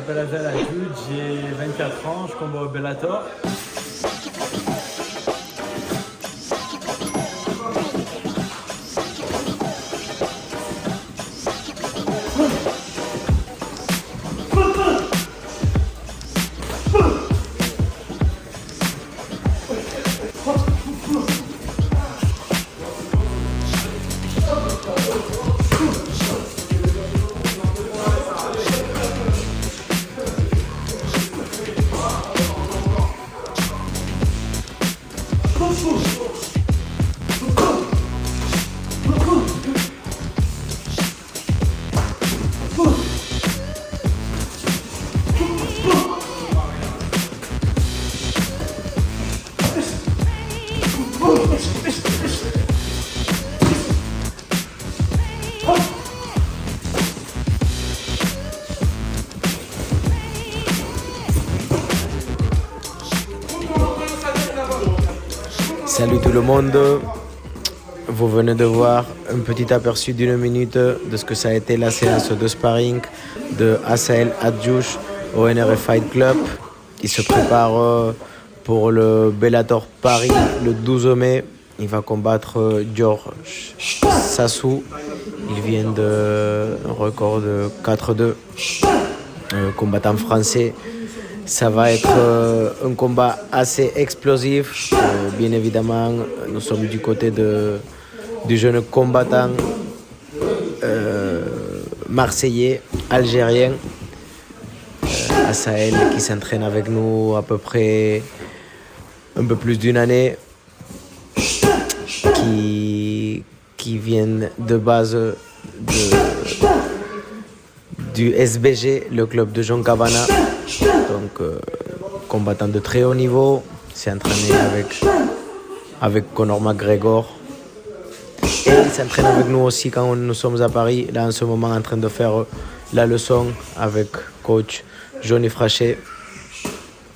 m'appelle Azel Adjoud, j'ai 24 ans, je combat au Bellator. Salut tout le monde, vous venez de voir un petit aperçu d'une minute de ce que ça a été la séance de sparring de Asael Adjouch au NRF Fight Club. Il se prépare pour le Bellator Paris le 12 mai. Il va combattre George Sassou. Il vient d'un record de 4-2, combattant français. Ça va être un combat assez explosif. Bien évidemment, nous sommes du côté du jeune combattant marseillais, algérien, Asael, qui s'entraîne avec nous à peu près un peu plus d'une année, qui vient de base du SBG, le club de Jean Cabana. Donc, combattant de très haut niveau, s'est entraîné avec Conor McGregor. Et il s'entraîne avec nous aussi quand nous sommes à Paris, là en ce moment en train de faire la leçon avec coach Johnny Frachet.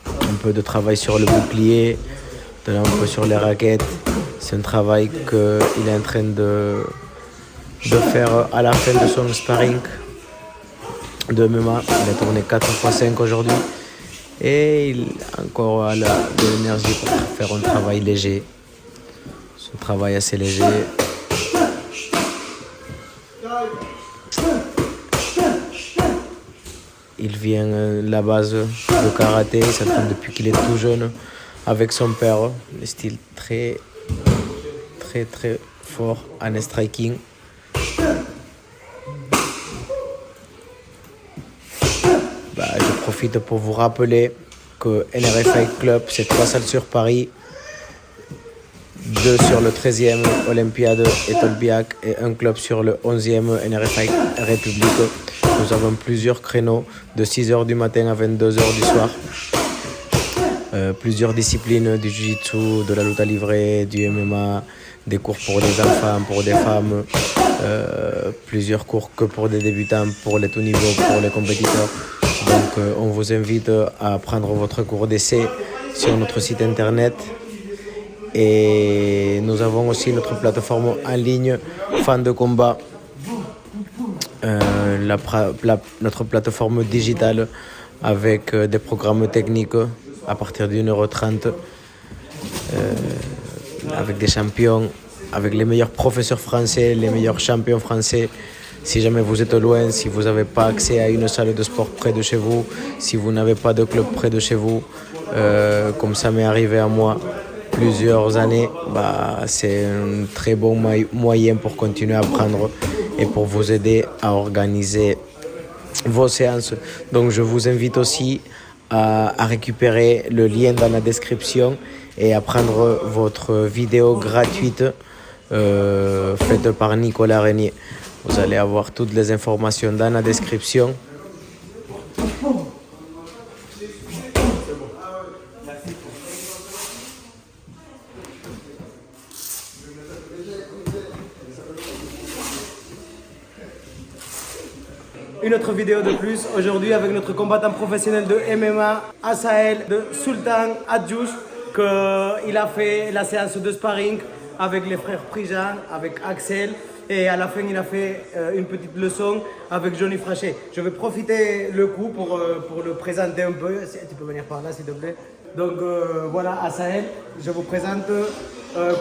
Un peu de travail sur le bouclier, un peu sur les raquettes. C'est un travail qu'il est en train de faire à la fin de son sparring de MMA. Il a tourné 4x5 aujourd'hui. Et il a encore de l'énergie pour faire un travail léger. C'est un travail assez léger. Il vient de la base de karaté. Il s'entraîne depuis qu'il est tout jeune avec son père. Le style très fort en striking. Je profite pour vous rappeler que NRF Fight Club, c'est 3 salles sur Paris, 2 sur le 13e Olympiade et Tolbiac et un club sur le 11e NRF Fight République. Nous avons plusieurs créneaux de 6h du matin à 22h du soir. Plusieurs disciplines, du jiu-jitsu, de la lutte à livrer, du MMA, des cours pour des enfants, pour des femmes, plusieurs cours que pour des débutants, pour les tout niveaux, pour les compétiteurs. Donc on vous invite à prendre votre cours d'essai sur notre site internet. Et nous avons aussi notre plateforme en ligne Fan de Combat, notre plateforme digitale avec des programmes techniques à partir d'1h30, avec des champions, avec les meilleurs professeurs français, les meilleurs champions français. Si jamais vous êtes loin, si vous n'avez pas accès à une salle de sport près de chez vous, si vous n'avez pas de club près de chez vous, comme ça m'est arrivé à moi plusieurs années, c'est un très bon moyen pour continuer à apprendre et pour vous aider à organiser vos séances. Donc je vous invite aussi à récupérer le lien dans la description et à prendre votre vidéo gratuite faite par Nicolas Régnier. Vous allez avoir toutes les informations dans la description. Une autre vidéo de plus aujourd'hui avec notre combattant professionnel de MMA, Asael de Sultan Adjouch, qu'il a fait la séance de sparring avec les frères Prigent, avec Axel. Et à la fin, il a fait une petite leçon avec Johnny Frachet. Je vais profiter le coup pour le présenter un peu. Tu peux venir par là, s'il te plaît. Donc voilà, Asael, je vous présente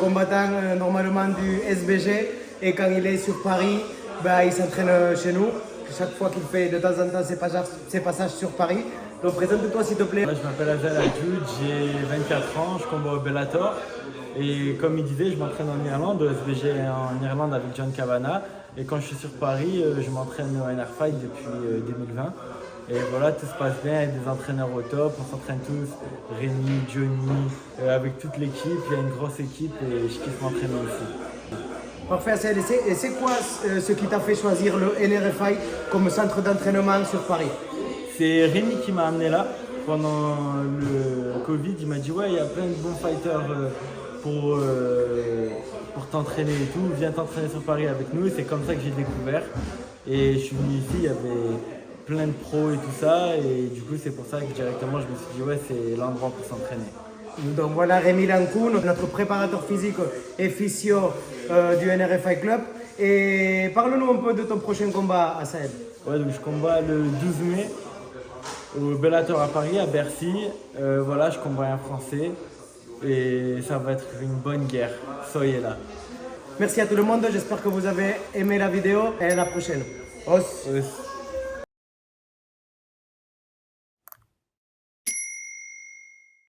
combattant normalement du SBG. Et quand il est sur Paris, bah, il s'entraîne chez nous. Chaque fois qu'il fait de temps en temps ses passages sur Paris. Donc présente-toi s'il te plaît. Je m'appelle Asael Adjoud, j'ai 24 ans, je combat au Bellator. Et comme il disait, je m'entraîne en Irlande, au SBG en Irlande avec John Kavanagh. Et quand je suis sur Paris, je m'entraîne au NR Fight depuis 2020. Et voilà, tout se passe bien, avec des entraîneurs au top, on s'entraîne tous, Rémi, Johnny, avec toute l'équipe, il y a une grosse équipe et je kiffe m'entraîner ici. Parfait, Asael. Et c'est quoi ce qui t'a fait choisir le NRFI comme centre d'entraînement sur Paris? C'est Rémi qui m'a amené là pendant le Covid. Il m'a dit ouais, il y a plein de bons fighters pour t'entraîner et tout. Viens t'entraîner sur Paris avec nous. Et c'est comme ça que j'ai découvert. Et je suis venu ici, il y avait plein de pros et tout ça. Et du coup, c'est pour ça que directement je me suis dit ouais, c'est l'endroit pour s'entraîner. Donc voilà Rémi Lancoun, notre préparateur physique et physio du NRFI Club. Et parle-nous un peu de ton prochain combat, Asael. Ouais, donc je combats le 12 mai au Bellator à Paris, à Bercy. Voilà, je combats un Français et ça va être une bonne guerre. Soyez là. Merci à tout le monde, j'espère que vous avez aimé la vidéo et à la prochaine. Os.